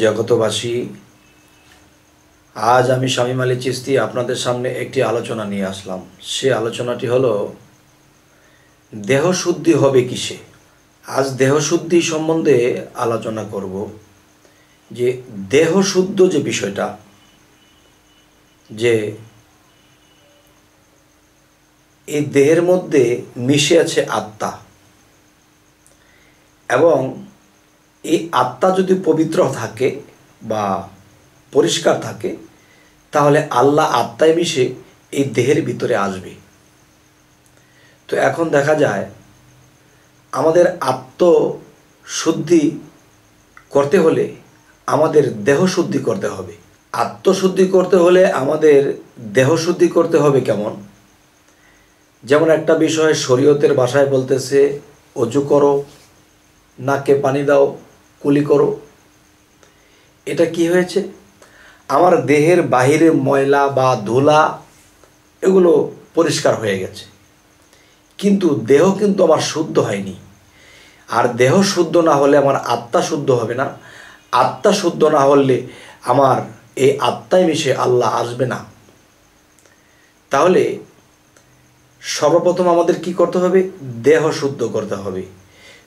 জগতবাসী, আজ আমি শামীম আলী চিশতি আপনাদের সামনে একটি আলোচনা নিয়ে আসলাম। সে আলোচনাটি হলো দেহশুদ্ধি হবে কিসে। আজ দেহশুদ্ধি সম্বন্ধে আলোচনা করব যে দেহশুদ্ধ যে বিষয়টা, যে এই দেহের মধ্যে মিশে আছে আত্মা, এবং এই আত্মা যদি পবিত্র থাকে বা পরিষ্কার থাকে তাহলে আল্লাহ আত্মায় মিশে এই দেহের ভিতরে আসবে। তো এখন দেখা যায় আমাদের আত্মশুদ্ধি করতে হলে আমাদের দেহশুদ্ধি করতে হবে। আত্মশুদ্ধি করতে হলে আমাদের দেহশুদ্ধি করতে হবে কেমন? যেমন একটা বিষয় শরীয়তের ভাষায় বলতেছে অজু করো, নাকে পানি দাও, কুলি করো। এটা কি হয়েছে? আমার দেহের বাহিরে ময়লা বা ধুলা এগুলো পরিষ্কার হয়ে গেছে, কিন্তু দেহ কিন্তু আমার শুদ্ধ হয়নি। আর দেহ শুদ্ধ না হলে আমার আত্মা শুদ্ধ হবে না। আত্মা শুদ্ধ না হলে আমার এই আত্মায় মিশে আল্লাহ আসবে না। তাহলে সর্বপ্রথম আমাদের কি করতে হবে? দেহ শুদ্ধ করতে হবে।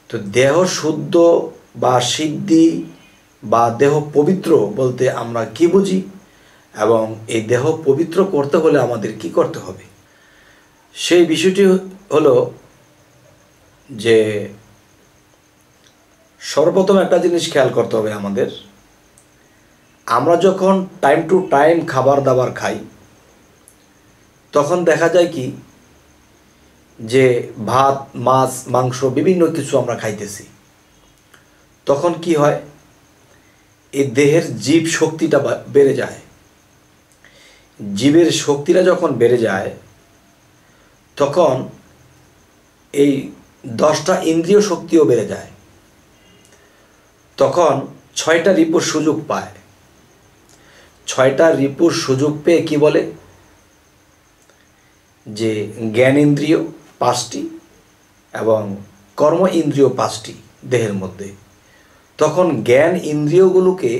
তো দেহ শুদ্ধ বা সিদ্ধি বা দেহ পবিত্র বলতে আমরা কি বুঝি, এবং এই দেহ পবিত্র করতে হলে আমাদের কি করতে হবে, সেই বিষয়টি হলো যে সর্বপ্রথম একটা জিনিস খেয়াল করতে হবে আমাদের। আমরা যখন টাইম টু টাইম খাবার দাবার খাই, তখন দেখা যায় কি যে ভাত, মাছ, মাংস বিভিন্ন কিছু আমরা খাইতেছি। তখন কি হয়? এই দেহের জীব শক্তিটা বেড়ে যায়। জীবের শক্তিটা যখন বেড়ে যায় তখন এই 10টা ইন্দ্রিয় শক্তিও বেড়ে যায়। তখন 6টা রিপুর সুযোগ পায়। 6টা রিপুর সুযোগ পেয়ে কি বলে যে জ্ঞান ইন্দ্রিয় 5টি এবং কর্ম ইন্দ্রিয় 5টি দেহের মধ্যে। তখন জ্ঞান ইন্দ্রিয়গুলোকে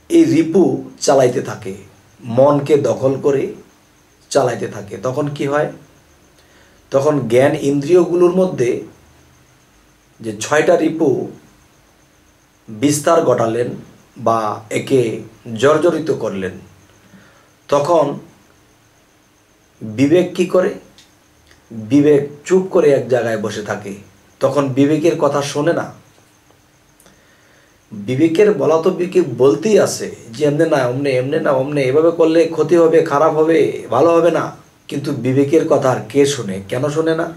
এই রিপু চালাইতে থাকে, মনকে দখল করে চালাইতে থাকে। তখন কি হয়? তখন জ্ঞান ইন্দ্রিয়গুলোর মধ্যে যে 6টা রিপু বিস্তার ঘটালেন বা একে জর্জরিত করলেন, তখন বিবেক কি করে? বিবেক চুপ করে এক জায়গায় বসে থাকে। তখন বিবেকের কথা শোনে না। বিবেকের বলা তো বিবেক বলতেই আছে যে এমনি না অমনে, এমনি না অমনে, এভাবে করলে ক্ষতি হবে, খারাপ হবে, ভালো হবে না। কিন্তু বিবেকের কথা আর কে শোনে? কেন শোনে না?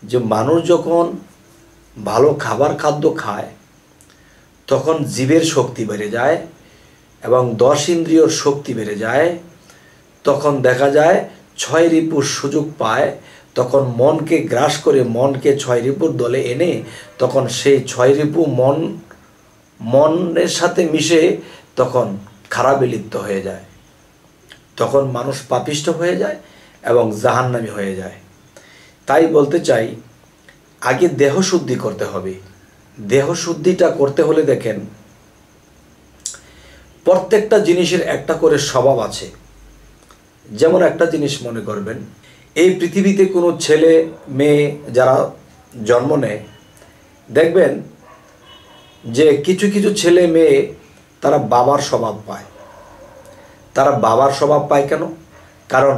যে মানুষ যখন ভালো খাবার খাদ্য খায় তখন জীবের শক্তি বেড়ে যায় এবং 10 ইন্দ্রিয়র শক্তি বেড়ে যায়। তখন দেখা যায় 6 রিপুর সুযোগ পায়। তখন মনকে গ্রাস করে মনকে 6 রিপুর দলে এনে তখন সেই 6 রিপু মনের সাথে মিশে তখন খারাপে লিপ্ত হয়ে যায়। তখন মানুষ পাপিষ্ঠ হয়ে যায় এবং জাহান্নামী হয়ে যায়। তাই বলতে চাই, আগে দেহ শুদ্ধি করতে হবে। দেহ শুদ্ধিটা করতে হলে দেখেন, প্রত্যেকটা জিনিসের একটা করে স্বভাব আছে। যেমন একটা জিনিস মনে করবেন, এই পৃথিবীতে কোনো ছেলে মেয়ে যারা জন্ম নেয়, দেখবেন যে কিছু কিছু ছেলে মেয়ে তারা বাবার স্বভাব পায়। তারা বাবার স্বভাব পায় কেন? কারণ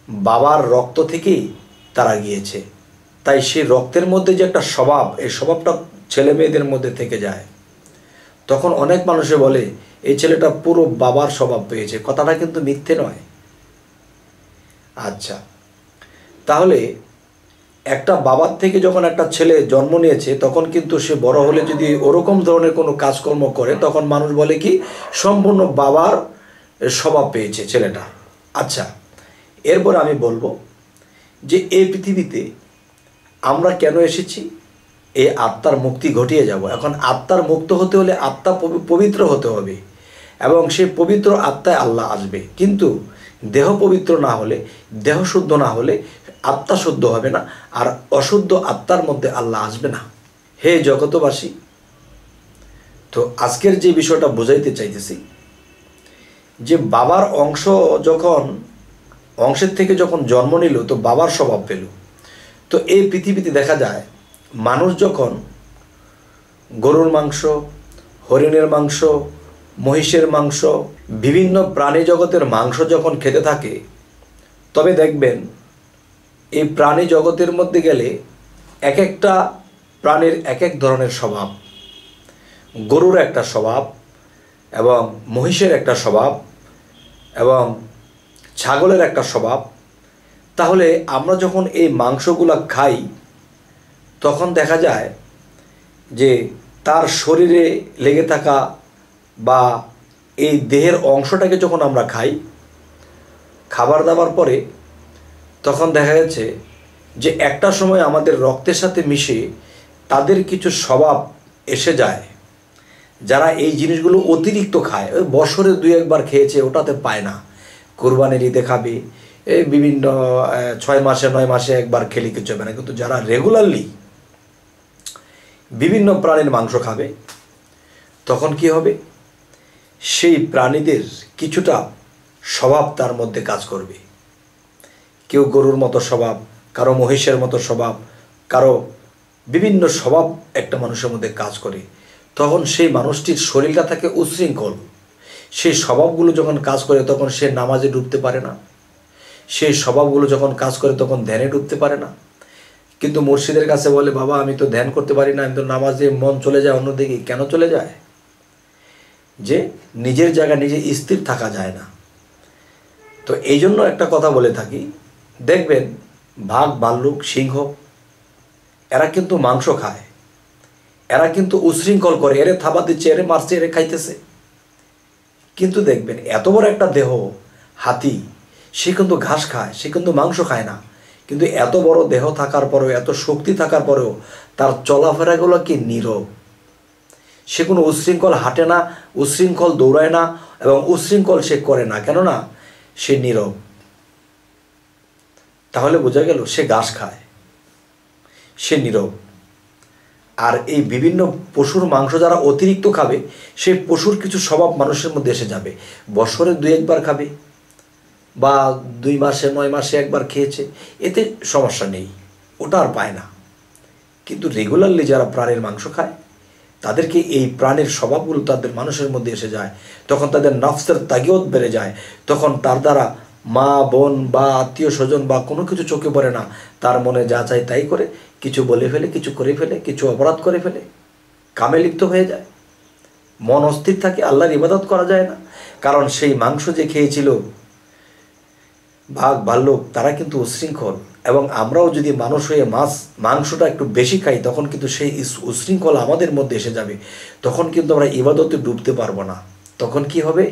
বাবার রক্ত থেকেই তারা গিয়েছে। তাই সেই রক্তের মধ্যে যে একটা স্বভাব, এই স্বভাবটা ছেলে মেয়েদের মধ্যে থেকে যায়। তখন অনেক মানুষে বলে এই ছেলেটা পুরো বাবার স্বভাব পেয়েছে। কথাটা কিন্তু মিথ্যে নয়। আচ্ছা, তাহলে একটা বাবার থেকে যখন একটা ছেলে জন্ম নিয়েছে তখন কিন্তু সে বড় হলে যদি ওরকম ধরনের কোনো কাজকর্ম করে তখন মানুষ বলে কি সম্পূর্ণ বাবার স্বভাব পেয়েছে ছেলেটা। আচ্ছা, এরপর আমি বলবো যে এই পৃথিবীতে আমরা কেন এসেছি? এই আত্মার মুক্তি ঘটিয়ে যাব। এখন আত্মার মুক্ত হতে হলে আত্মা পবিত্র হতে হবে এবং সেই পবিত্র আত্মায় আল্লাহ আসবে। কিন্তু দেহ পবিত্র না হলে, দেহ শুদ্ধ না হলে আত্মা শুদ্ধ হবে না, আর অশুদ্ধ আত্মার মধ্যে আল্লাহ আসবে না। হে জগতবাসী, তো আজকের যে বিষয়টা বোঝাইতে চাইতেছি, যে বাবার অংশের থেকে যখন জন্ম নিল তো বাবার স্বভাব পেল। তো এই পৃথিবীতে দেখা যায় মানুষ যখন গরুর মাংস, হরিণের মাংস, মহিষের মাংস, বিভিন্ন প্রাণী জগতের মাংস যখন খেতে থাকে, তবে দেখবেন এই প্রাণী জগতের মধ্যে গেলে এক একটা প্রাণীর এক এক ধরনের স্বভাব। গরুর একটা স্বভাব, এবং মহিষের একটা স্বভাব, এবং ছাগলের একটা স্বভাব। তাহলে আমরা যখন এই মাংসগুলো খাই তখন দেখা যায় যে তার শরীরে লেগে থাকা বা এই দেহের অংশটাকে যখন আমরা খাই, খাবার দাবার পরে তখন দেখা যাচ্ছে যে একটা সময় আমাদের রক্তের সাথে মিশে তাদের কিছু স্বভাব এসে যায়, যারা এই জিনিসগুলো অতিরিক্ত খায়। ওই বছরে 2-1বার খেয়েছে, ওটাতে পায় না। কোরবানির ঈদে খাবে, এই বিভিন্ন 6 মাসে 9 মাসে একবার খেলে কিছু হবে না। কিন্তু যারা রেগুলারলি বিভিন্ন প্রাণীর মাংস খাবে, তখন কি হবে, সেই প্রাণীদের কিছুটা স্বভাব তার মধ্যে কাজ করবে। কেউ গরুর মতো স্বভাব, কারো মহিষের মতো স্বভাব, কারো বিভিন্ন স্বভাব একটা মানুষের মধ্যে কাজ করে। তখন সেই মানুষটির শরীরটা থাকে উচ্ছৃঙ্খল। সেই স্বভাবগুলো যখন কাজ করে তখন সে নামাজে ডুবতে পারে না। সেই স্বভাবগুলো যখন কাজ করে তখন ধ্যানে ডুবতে পারে না। কিন্তু মুর্শিদের কাছে বলে, বাবা আমি তো ধ্যান করতে পারি না, আমি তো নামাজে মন চলে যায় অন্যদিকে। কেন চলে যায়? যে নিজের জায়গায় নিজে স্থির থাকা যায় না। তো এই জন্য একটা কথা বলে থাকি, দেখবেন বাঘ, ভাল্লুক, সিংহ এরা কিন্তু মাংস খায়, এরা কিন্তু উশৃঙ্খল করে, এরে থাবা দিচ্ছে, এরে মারছে, এরে খাইতেছে। কিন্তু দেখবেন এত বড় একটা দেহ হাতি, সে কিন্তু ঘাস খায়, সে কিন্তু মাংস খায় না। কিন্তু এত বড় দেহ থাকার পরেও, এত শক্তি থাকার পরেও তার চলাফেরাগুলো কি নীরব। সে কোনো উশৃঙ্খল হাঁটে না, উশৃঙ্খল দৌড়ায় না, এবং উশৃঙ্খল সে করে না। কেননা সে নীরব। তাহলে বোঝা গেল সে ঘাস খায়, সে নীরব। আর এই বিভিন্ন পশুর মাংস যারা অতিরিক্ত খাবে, সেই পশুর কিছু স্বভাব মানুষের মধ্যে এসে যাবে। বছরে 2-1বার খাবে, বা 2 মাসে 9 মাসে একবার খেয়েছে, এতে সমস্যা নেই, ওটা আর পায় না। কিন্তু রেগুলারলি যারা প্রাণীর মাংস খায়, তাদেরকে এই প্রাণীর স্বভাবগুলো তাদের মানুষের মধ্যে এসে যায়। তখন তাদের নফসের তাগিয়ত বেড়ে যায়। তখন তার দ্বারা মা, বোন বা আত্মীয় স্বজন বা কোনো কিছু চোখে পড়ে না। তার মনে যা চায় তাই করে, কিছু বলে ফেলে, কিছু করে ফেলে, কিছু অপরাধ করে ফেলে, কামে লিপ্ত হয়ে যায়। মন অস্থির থাকে, আল্লাহর ইবাদত করা যায় না। কারণ সেই মাংস যে খেয়েছিল বাঘ, ভাল্লুক, তারা কিন্তু উশৃঙ্খল। এবং আমরাও যদি মানুষ হয়ে মাংসটা একটু বেশি খাই, তখন কিন্তু সেই উশৃঙ্খল আমাদের মধ্যে এসে যাবে। তখন কিন্তু আমরা ইবাদতে ডুবতে পারবো না। তখন কি হবে,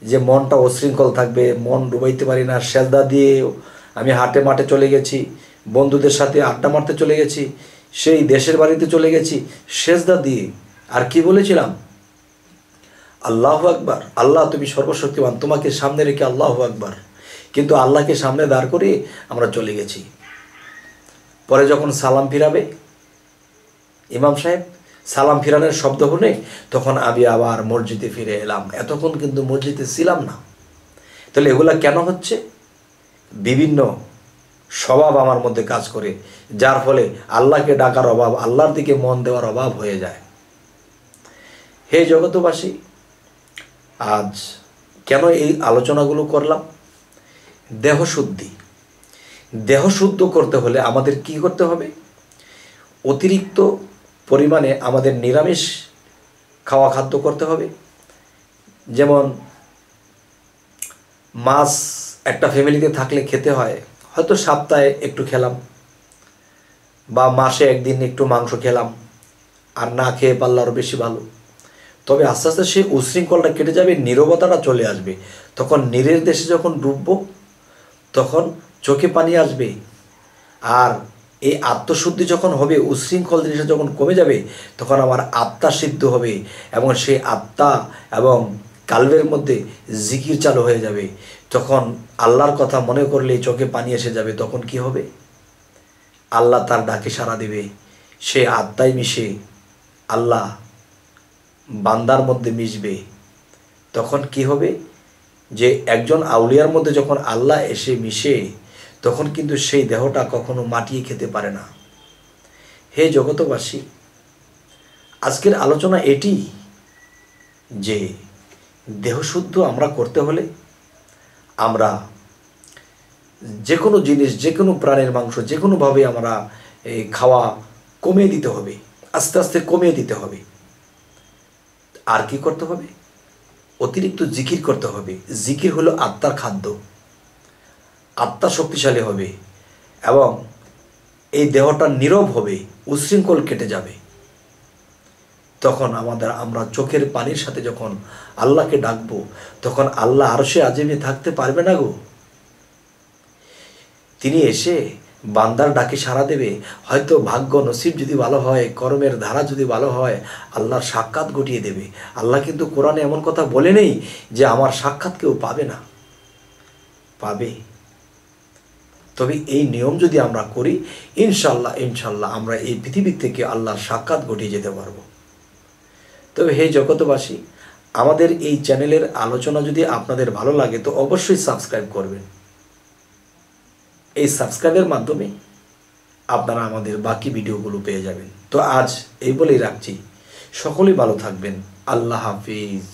যে মনটা উশৃঙ্খল থাকবে, মন ডুবাইতে পারি না। সেজদা দিয়ে আমি হাটে মাঠে চলে গেছি, বন্ধুদের সাথে আড্ডা মারতে চলে গেছি, সেই দেশের বাড়িতে চলে গেছি, সেজদা দিয়ে আর কি বলেছিলাম, আল্লাহু আকবার, আল্লাহ তুমি সর্বশক্তিমান, তোমাকে সামনে রেখে আল্লাহু আকবার। কিন্তু আল্লাহকে সামনে দাঁড় করে আমরা চলে গেছি। পরে যখন সালাম ফিরাবে ইমাম সাহেব, সালাম ফিরানোর শব্দ শুনে তখন আমি আবার মসজিদে ফিরে এলাম। এতক্ষণ কিন্তু মসজিদে ছিলাম না। তাহলে এগুলা কেন হচ্ছে? বিভিন্ন স্বভাব আমার মধ্যে কাজ করে, যার ফলে আল্লাহকে ডাকার অভাব, আল্লাহর দিকে মন দেওয়ার অভাব হয়ে যায়। হে জগতবাসী, আজ কেন এই আলোচনাগুলো করলাম? দেহশুদ্ধি। দেহ শুদ্ধ করতে হলে আমাদের কি করতে হবে? অতিরিক্ত পরিমাণে আমাদের নিরামিষ খাওয়া খাদ্য করতে হবে। যেমন মাছ একটা ফ্যামিলিতে থাকলে খেতে হয়, হয়তো সপ্তাহে একটু খেলাম, বা মাসে একদিন একটু মাংস খেলাম, আর না খেয়ে পারলে আরও বেশি ভালো। তবে আস্তে আস্তে সেই উশৃঙ্খলটা কেটে যাবে, নীরবতাটা চলে আসবে। তখন নীরের দেশে যখন ডুববো, তখন চোখে পানি আসবে। আর এই আত্মশুদ্ধি যখন হবে, উশৃঙ্খল জিনিসটা যখন কমে যাবে, তখন আমার আত্মা সিদ্ধ হবে, এবং সেই আত্মা এবং কালবের মধ্যে জিকির চালু হয়ে যাবে। তখন আল্লাহর কথা মনে করলেই চোখে পানি এসে যাবে। তখন কি হবে? আল্লাহ তার ডাকে সাড়া দেবে, সে আত্মায় মিশে আল্লাহ বান্দার মধ্যে মিশবে, তখন কি হবে যে একজন আউলিয়ার মধ্যে যখন আল্লাহ এসে মিশে, তখন কিন্তু সেই দেহটা কখনো মাটিয়ে খেতে পারে না। হে জগতবাসী, আজকের আলোচনা এটি যে দেহশুদ্ধ আমরা করতে হলে আমরা যে কোনো জিনিস, যে কোনো প্রাণের মাংস যে কোনোভাবে আমরা খাওয়া কমিয়ে দিতে হবে, আস্তে আস্তে কমিয়ে দিতে হবে। আর কি করতে হবে? অতিরিক্ত জিকির করতে হবে। জিকির হলো আত্মার খাদ্য, আত্মা শক্তিশালী হবে এবং এই দেহটা নীরব হবে, উচ্ছৃঙ্খল কেটে যাবে। তখন আমরা চোখের পানির সাথে যখন আল্লাহকে ডাকবো, তখন আল্লাহ আরশে আজিমে থাকতে পারবে না গো। তিনি এসে বান্দার ডাকে সাড়া দেবে। হয়তো ভাগ্য নসিব যদি ভালো হয়, কর্মের ধারা যদি ভালো হয়, আল্লাহর সাক্ষাৎ ঘটিয়ে দেবে। আল্লাহ কিন্তু কোরআনে এমন কথা বলে নেই যে আমার সাক্ষাৎ কেউ পাবে না, পাবে। তবে এই নিয়ম যদি আমরা করি, ইনশাল্লাহ আমরা এই পৃথিবীর থেকে আল্লাহর সাক্ষাৎ ঘটিয়ে যেতে পারবো। তবে হে জগতবাসী, আমাদের এই চ্যানেলের আলোচনা যদি আপনাদের ভালো লাগে তো অবশ্যই সাবস্ক্রাইব করবেন। এই সাবস্ক্রাইবের মাধ্যমে আপনারা আমাদের বাকি ভিডিওগুলো পেয়ে যাবেন। তো আজ এই বলেই রাখছি, সকলেই ভালো থাকবেন। আল্লাহ হাফিজ।